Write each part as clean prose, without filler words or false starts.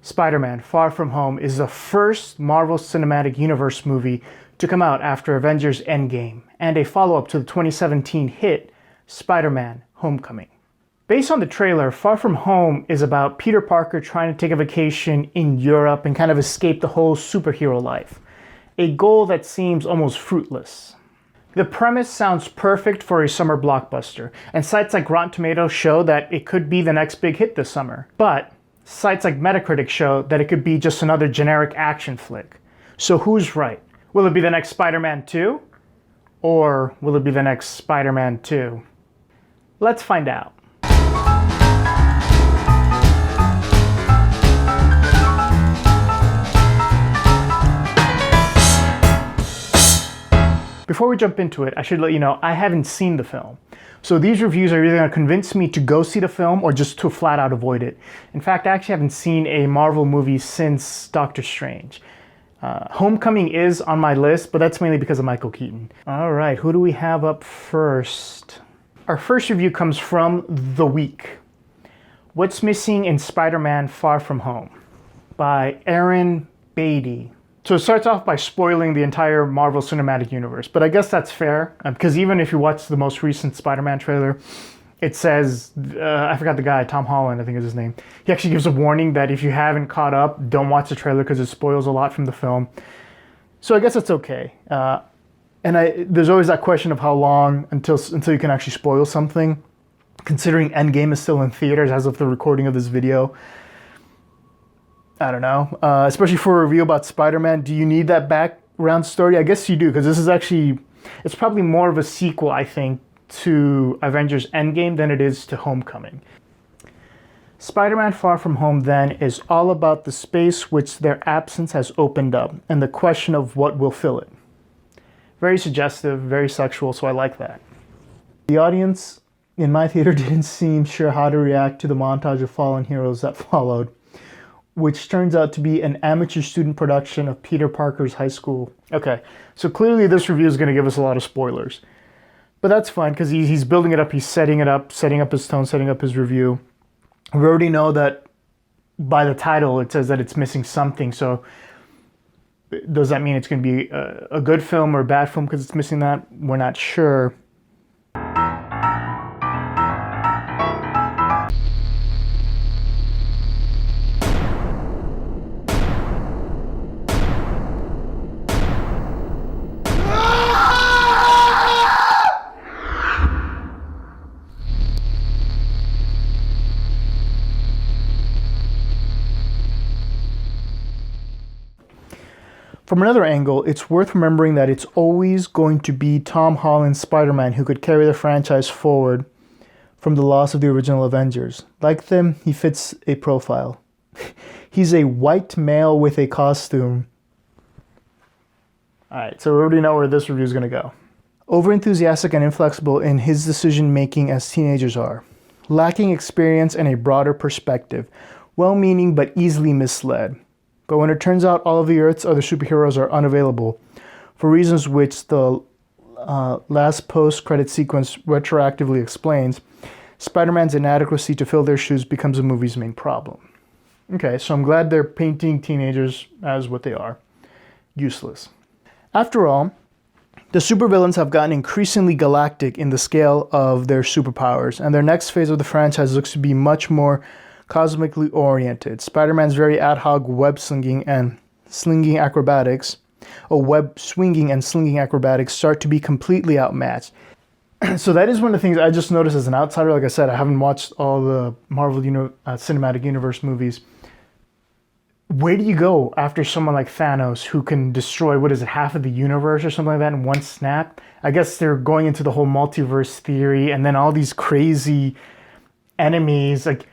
Spider-Man: Far From Home is the first Marvel Cinematic Universe movie to come out after Avengers: Endgame, and a follow-up to the 2017 hit Spider-Man: Homecoming. Based on the trailer, Far From Home is about Peter Parker trying to take a vacation in Europe and kind of escape the whole superhero life, a goal that seems almost fruitless. The premise sounds perfect for a summer blockbuster, and sites like Rotten Tomatoes show that it could be the next big hit this summer. But sites like Metacritic show that it could be just another generic action flick. So who's right? Will it be the next Spider-Man 2? Or will it be the next Spider-Man 2? Let's find out. Before we jump into it, I should let you know I haven't seen the film. So these reviews are either going to convince me to go see the film or just to flat out avoid it. In fact, I actually haven't seen a Marvel movie since Doctor Strange. Homecoming is on my list, but that's mainly because of Michael Keaton. All right, who do we have up first? Our first review comes from The Week. What's Missing in Spider-Man: Far From Home by Aaron Beatty. So it starts off by spoiling the entire Marvel Cinematic Universe, but I guess that's fair, because even if you watch the most recent Spider-Man trailer, it says, I forgot the guy, Tom Holland, I think is his name. He actually gives a warning that if you haven't caught up, don't watch the trailer because it spoils a lot from the film. So I guess that's okay. There's always that question of how long until you can actually spoil something, considering Endgame is still in theaters as of the recording of this video. I don't know, especially for a review about Spider-Man, do you need that background story? I guess you do, because this is actually, it's probably more of a sequel, I think, to Avengers: Endgame than it is to Homecoming. Spider-Man: Far From Home, then, is all about the space which their absence has opened up, and the question of what will fill it. Very suggestive, very sexual, so I like that. The audience in my theater didn't seem sure how to react to the montage of fallen heroes that followed, which turns out to be an amateur student production of Peter Parker's high school. Okay, so clearly this review is going to give us a lot of spoilers. But that's fine, because he's building it up, he's setting it up, setting up his tone, setting up his review. We already know that by the title it says that it's missing something, so does that mean it's going to be a good film or a bad film because it's missing that? We're not sure. From another angle, it's worth remembering that it's always going to be Tom Holland's Spider-Man who could carry the franchise forward from the loss of the original Avengers. Like them, he fits a profile. He's a white male with a costume. Alright, so we already know where this review is going to go. Overenthusiastic and inflexible in his decision-making as teenagers are. Lacking experience and a broader perspective. Well-meaning but easily misled. But when it turns out all of the Earth's other superheroes are unavailable, for reasons which the last post-credit sequence retroactively explains, Spider-Man's inadequacy to fill their shoes becomes the movie's main problem. Okay, so I'm glad they're painting teenagers as what they are. Useless. After all, the supervillains have gotten increasingly galactic in the scale of their superpowers, and their next phase of the franchise looks to be much more cosmically oriented. Spider-Man's very ad hoc web swinging and slinging acrobatics start to be completely outmatched. So that is one of the things I just noticed as an outsider. Like I said, I haven't watched all the Marvel Cinematic Universe movies. Where do you go after someone like Thanos, who can destroy, half of the universe or something like that in one snap? I guess they're going into the whole multiverse theory, and then all these crazy enemies, like,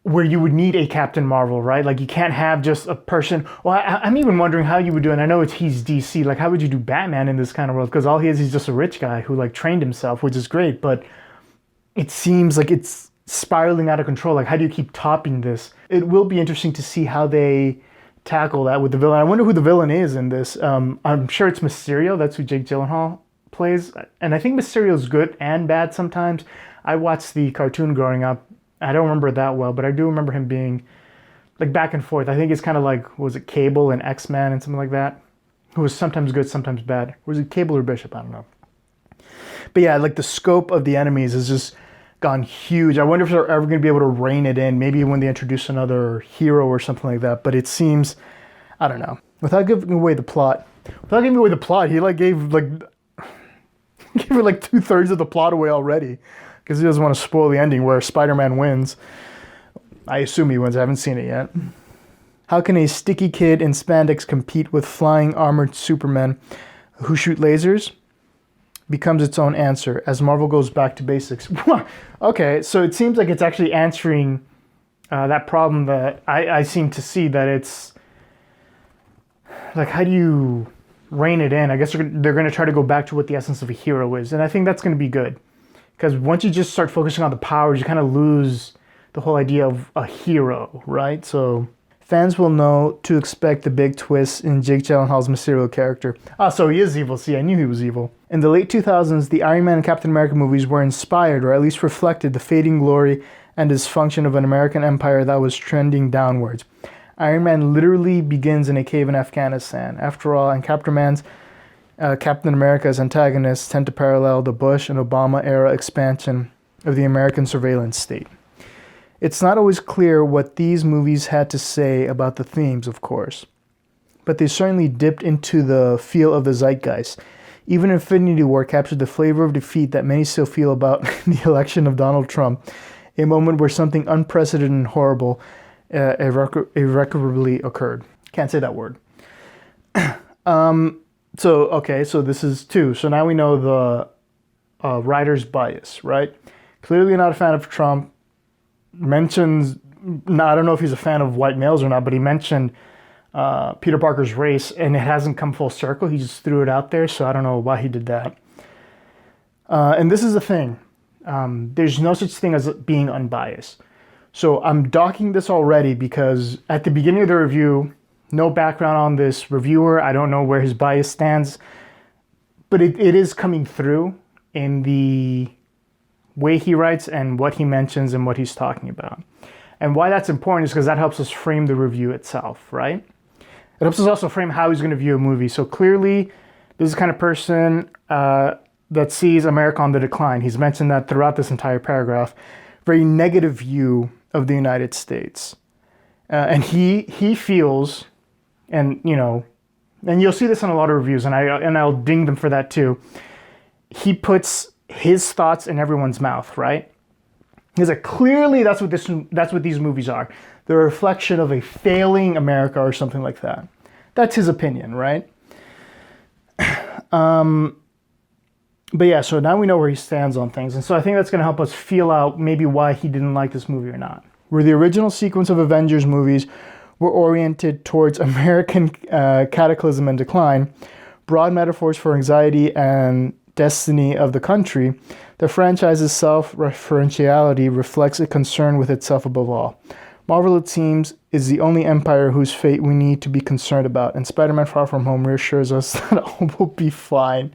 where you would need a Captain Marvel, right? Like, you can't have just a person. Well, I'm even wondering how you would do it. And I know he's DC. Like, how would you do Batman in this kind of world? Because all he is, he's just a rich guy who, like, trained himself, which is great. But it seems like it's spiraling out of control. Like, how do you keep topping this? It will be interesting to see how they tackle that with the villain. I wonder who the villain is in this. I'm sure it's Mysterio. That's who Jake Gyllenhaal plays. And I think Mysterio's good and bad sometimes. I watched the cartoon growing up. I don't remember it that well, but I do remember him being like back and forth. I think it's kind of like, was it Cable and X-Men and something like that? Who was sometimes good, sometimes bad. Was it Cable or Bishop? I don't know. But yeah, like the scope of the enemies has just gone huge. I wonder if they're ever going to be able to rein it in. Maybe when they introduce another hero or something like that. But it seems, I don't know. Without giving away the plot, he like gave it like 2/3 of the plot away already, because he doesn't want to spoil the ending where Spider-Man wins. I assume he wins. I haven't seen it yet. How can a sticky kid in spandex compete with flying armored Supermen who shoot lasers? Becomes its own answer as Marvel goes back to basics. Okay, so it seems like it's actually answering that problem that I seem to see, that it's like, how do you rein it in? I guess they're going to try to go back to what the essence of a hero is, and I think that's going to be good, because once you just start focusing on the powers, you kind of lose the whole idea of a hero, right? So fans will know to expect the big twist in Jake Gyllenhaal's Mysterio character. Ah, so he is evil. See, I knew he was evil. In the late 2000s, the Iron Man and Captain America movies were inspired, or at least reflected, the fading glory and dysfunction of an American empire that was trending downwards. Iron Man literally begins in a cave in Afghanistan. After all, and Captain America's antagonists tend to parallel the Bush and Obama era expansion of the American surveillance state. It's not always clear what these movies had to say about the themes, of course, but they certainly dipped into the feel of the zeitgeist. Even Infinity War captured the flavor of defeat that many still feel about the election of Donald Trump, a moment where something unprecedented and horrible irrecoverably occurred. Can't say that word. So this is 2. So now we know the writer's bias, right? Clearly not a fan of Trump. Mentions, I don't know if he's a fan of white males or not, but he mentioned Peter Parker's race, and it hasn't come full circle. He just threw it out there, so I don't know why he did that. And this is the thing. There's no such thing as being unbiased. So I'm docking this already because at the beginning of the review, no background on this reviewer. I don't know where his bias stands, but it is coming through in the way he writes and what he mentions and what he's talking about. And why that's important is because that helps us frame the review itself, right? It helps us also frame how he's going to view a movie. So clearly, this is the kind of person that sees America on the decline. He's mentioned that throughout this entire paragraph. Very negative view of the United States. And he feels, and and you'll see this in a lot of reviews, and I'll ding them for that too. He puts his thoughts in everyone's mouth, right? He's like, clearly that's what these movies are. They're a reflection of a failing America or something like that. That's his opinion, right? But yeah, so now we know where he stands on things. And so I think that's going to help us feel out maybe why he didn't like this movie or not. Where the original sequence of Avengers movies were oriented towards American cataclysm and decline, broad metaphors for anxiety and destiny of the country, the franchise's self-referentiality reflects a concern with itself above all. Marvel, it seems, is the only empire whose fate we need to be concerned about, and Spider-Man Far From Home reassures us that all will be fine.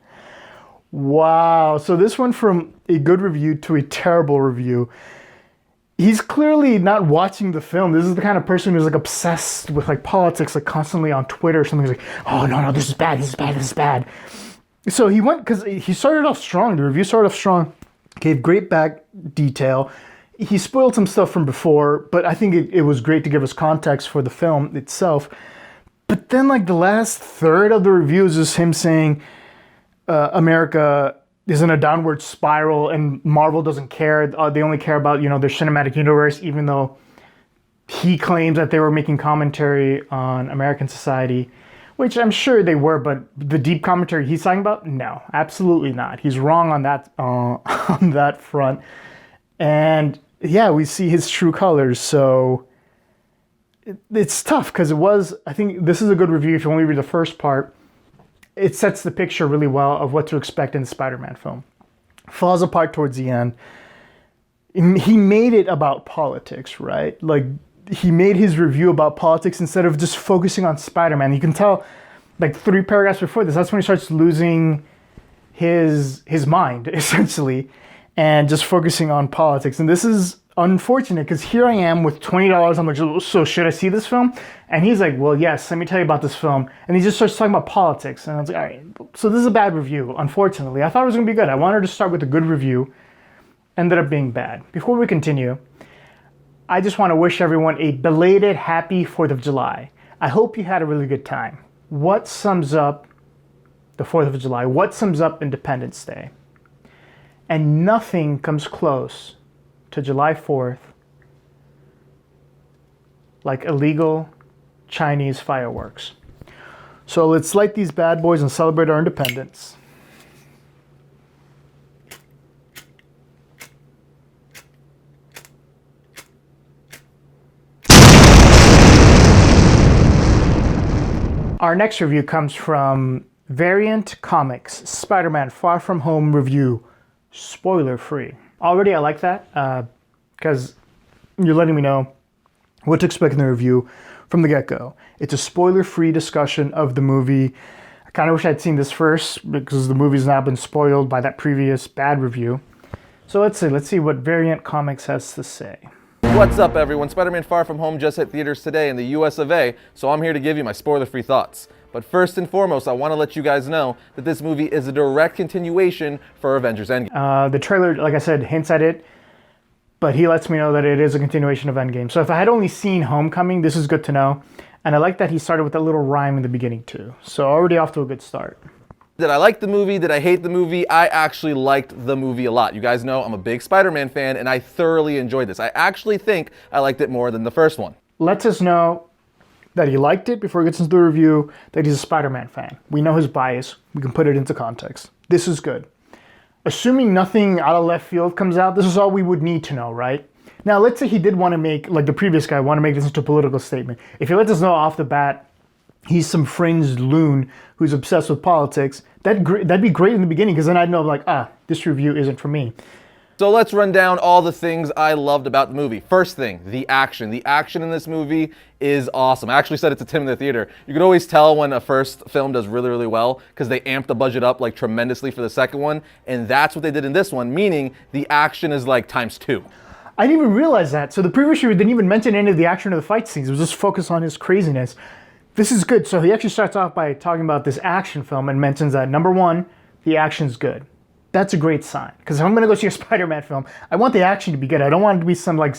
Wow, so this went from a good review to a terrible review. He's clearly not watching the film. This is the kind of person who's like obsessed with like politics, like constantly on Twitter or something. He's like, oh no, this is bad, this is bad, this is bad. So he went, because he started off strong. The review started off strong, gave great back detail. He spoiled some stuff from before, but I think it was great to give us context for the film itself. But then like the last third of the review is just him saying America is in a downward spiral and Marvel doesn't care. They only care about, their cinematic universe, even though he claims that they were making commentary on American society, which I'm sure they were, but the deep commentary he's talking about, no, absolutely not. He's wrong on that on that front. And yeah, we see his true colors. So it's tough because I think this is a good review if you only read the first part. It sets the picture really well of what to expect in the Spider-Man film. Falls apart towards the end. He made it about politics, right? Like, he made his review about politics instead of just focusing on Spider-Man. You can tell, like 3 paragraphs before this, that's when he starts losing his mind, essentially, and just focusing on politics. And this is unfortunate because here I am with $20. I'm like, so should I see this film? And he's like, well, yes, let me tell you about this film. And he just starts talking about politics. And I was like, all right, so this is a bad review, unfortunately. I thought it was going to be good. I wanted to start with a good review. Ended up being bad. Before we continue, I just want to wish everyone a belated happy 4th of July. I hope you had a really good time. What sums up the 4th of July? What sums up Independence Day? And nothing comes close to July 4th like illegal Chinese fireworks. So let's light these bad boys and celebrate our independence. Our next review comes from Variant Comics, Spider-Man Far From Home review, spoiler-free. Already I like that, because you're letting me know what to expect in the review from the get-go. It's a spoiler-free discussion of the movie. I kind of wish I'd seen this first, because the movie's now been spoiled by that previous bad review. So let's see what Variant Comics has to say. What's up, everyone? Spider-Man Far From Home just hit theaters today in the US of A, so I'm here to give you my spoiler-free thoughts. But first and foremost, I want to let you guys know that this movie is a direct continuation for Avengers Endgame. The trailer, like I said, hints at it, but he lets me know that it is a continuation of Endgame. So if I had only seen Homecoming, this is good to know. And I like that he started with a little rhyme in the beginning too. So already off to a good start. Did I like the movie? Did I hate the movie? I actually liked the movie a lot. You guys know I'm a big Spider-Man fan, and I thoroughly enjoyed this. I actually think I liked it more than the first one. Lets us know that he liked it before he gets into the review, that he's a Spider-Man fan. We know his bias. We can put it into context. This is good. Assuming nothing out of left field comes out, this is all we would need to know, right? Now, let's say he did want to make, like the previous guy, want to make this into a political statement. If he lets us know off the bat, he's some fringe loon who's obsessed with politics, that'd be great in the beginning, because then I'd know, like, this review isn't for me. So let's run down all the things I loved about the movie. First thing, the action. The action in this movie is awesome. I actually said it to Tim in the theater. You can always tell when a first film does really, really well because they amped the budget up like tremendously for the second one, and that's what they did in this one, meaning the action is like ×2. I didn't even realize that. So the previous review didn't even mention any of the action or the fight scenes. It was just focused on his craziness. This is good. So he actually starts off by talking about this action film and mentions that, number one, the action's good. That's a great sign. Because if I'm going to go see a Spider-Man film, I want the action to be good. I don't want it to be some, like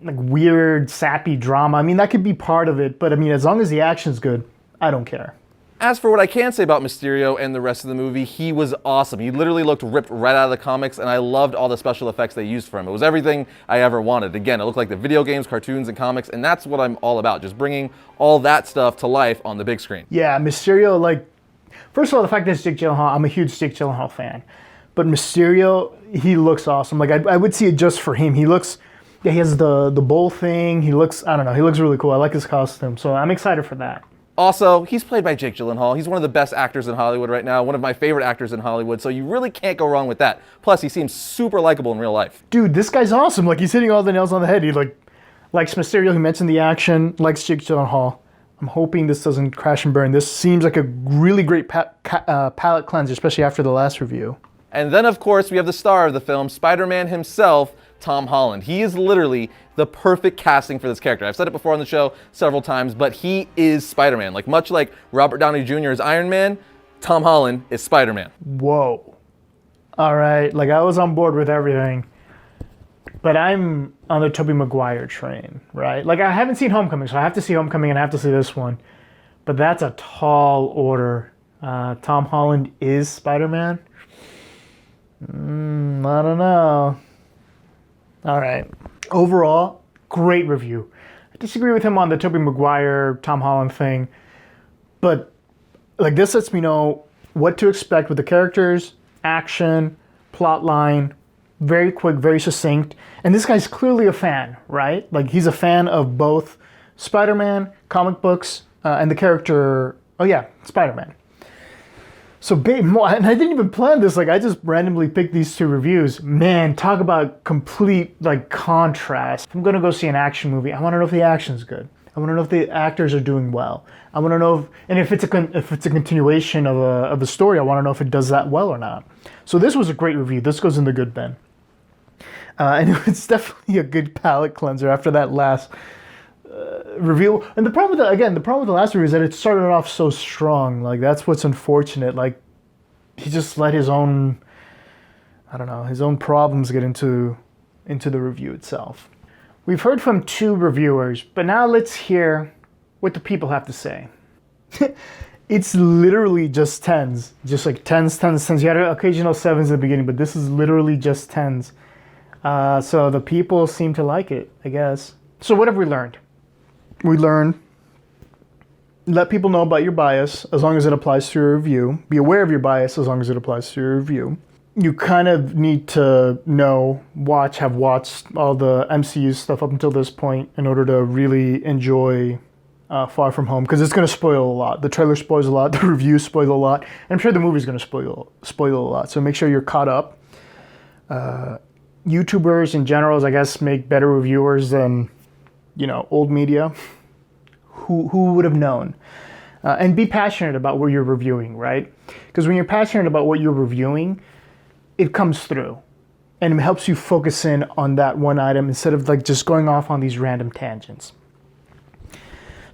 weird, sappy drama. I mean, that could be part of it. But, I mean, as long as the action's good, I don't care. As for what I can say about Mysterio and the rest of the movie, he was awesome. He literally looked ripped right out of the comics, and I loved all the special effects they used for him. It was everything I ever wanted. Again, it looked like the video games, cartoons, and comics, and that's what I'm all about, just bringing all that stuff to life on the big screen. Yeah, Mysterio, like, first of all, the fact that it's Jake Gyllenhaal, I'm a huge Jake Gyllenhaal fan. But Mysterio, he looks awesome. Like, I would see it just for him. He looks, he has the bowl thing. He looks, I don't know, he looks really cool. I like his costume, so I'm excited for that. Also, he's played by Jake Gyllenhaal. He's one of the best actors in Hollywood right now, one of my favorite actors in Hollywood, so you really can't go wrong with that. Plus, he seems super likable in real life. Dude, this guy's awesome. Like, he's hitting all the nails on the head. He, likes Mysterio. He mentioned the action, likes Jake Gyllenhaal. I'm hoping this doesn't crash and burn. This seems like a really great palate cleanser, especially after the last review. And then, of course, we have the star of the film, Spider-Man himself, Tom Holland. He is literally the perfect casting for this character. I've said it before on the show several times, but he is Spider-Man. Like, much like Robert Downey Jr. is Iron Man, Tom Holland is Spider-Man. Whoa. All right, like, I was on board with everything, but I'm on the Tobey Maguire train, right? Like, I haven't seen Homecoming, so I have to see Homecoming and I have to see this one, but that's a tall order. Tom Holland is Spider-Man? I don't know. All right. Overall, great review. I disagree with him on the Tobey Maguire, Tom Holland thing, but like, this lets me know what to expect with the characters, action, plot line, very quick, very succinct. And this guy's clearly a fan, right? Like, he's a fan of both Spider-Man, comic books, and the character, Spider-Man. So, and I didn't even plan this. Like, I just randomly picked these two reviews. Man, talk about complete, like, contrast. If I'm going to go see an action movie, I want to know if the action's good. I want to know if the actors are doing well. I want to know if it's a continuation of a story. I want to know if it does that well or not. So this was a great review. This goes in the good bin. And it's definitely a good palate cleanser after that last review. And the problem with the last review is that it started off so strong. Like, that's what's unfortunate. Like, he just let his own, I don't know, his own problems get into the review itself. We've heard from 2 reviewers, but now let's hear what the people have to say. It's literally just 10s. Just like 10s, 10s, 10s. You had occasional 7s at the beginning, but this is literally just 10s. So the people seem to like it, I guess. So what have we learned? We learned, let people know about your bias as long as it applies to your review. Be aware of your bias as long as it applies to your review. You kind of need to have watched all the MCU stuff up until this point in order to really enjoy Far From Home, because it's going to spoil a lot. The trailer spoils a lot, the review spoils a lot, and I'm sure the movie's going to spoil a lot. So make sure you're caught up. YouTubers in general, I guess, make better reviewers than, old media. Who would have known? And be passionate about what you're reviewing, right? Because when you're passionate about what you're reviewing, it comes through. And it helps you focus in on that one item instead of like just going off on these random tangents.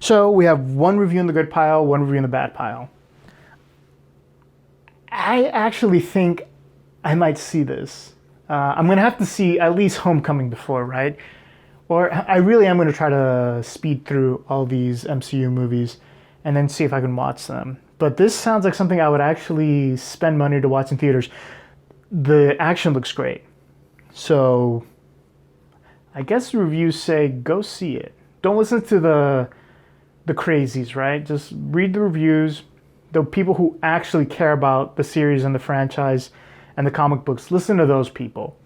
So we have one review in the good pile, one review in the bad pile. I actually think I might see this. I'm going to have to see at least Homecoming before, right? Or I really am going to try to speed through all these MCU movies and then see if I can watch them. But this sounds like something I would actually spend money to watch in theaters. The action looks great. So I guess the reviews say go see it. Don't listen to the crazies, right? Just read the reviews. The people who actually care about the series and the franchise and the comic books, listen to those people.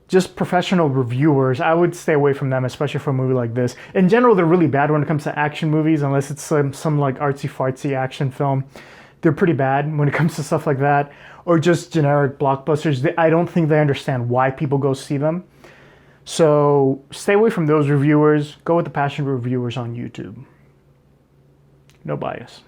Just professional reviewers, I would stay away from them, especially for a movie like this. In general, they're really bad when it comes to action movies, unless it's some like artsy-fartsy action film. They're pretty bad when it comes to stuff like that, or just generic blockbusters. I don't think they understand why people go see them. So stay away from those reviewers. Go with the passionate reviewers on YouTube. No bias.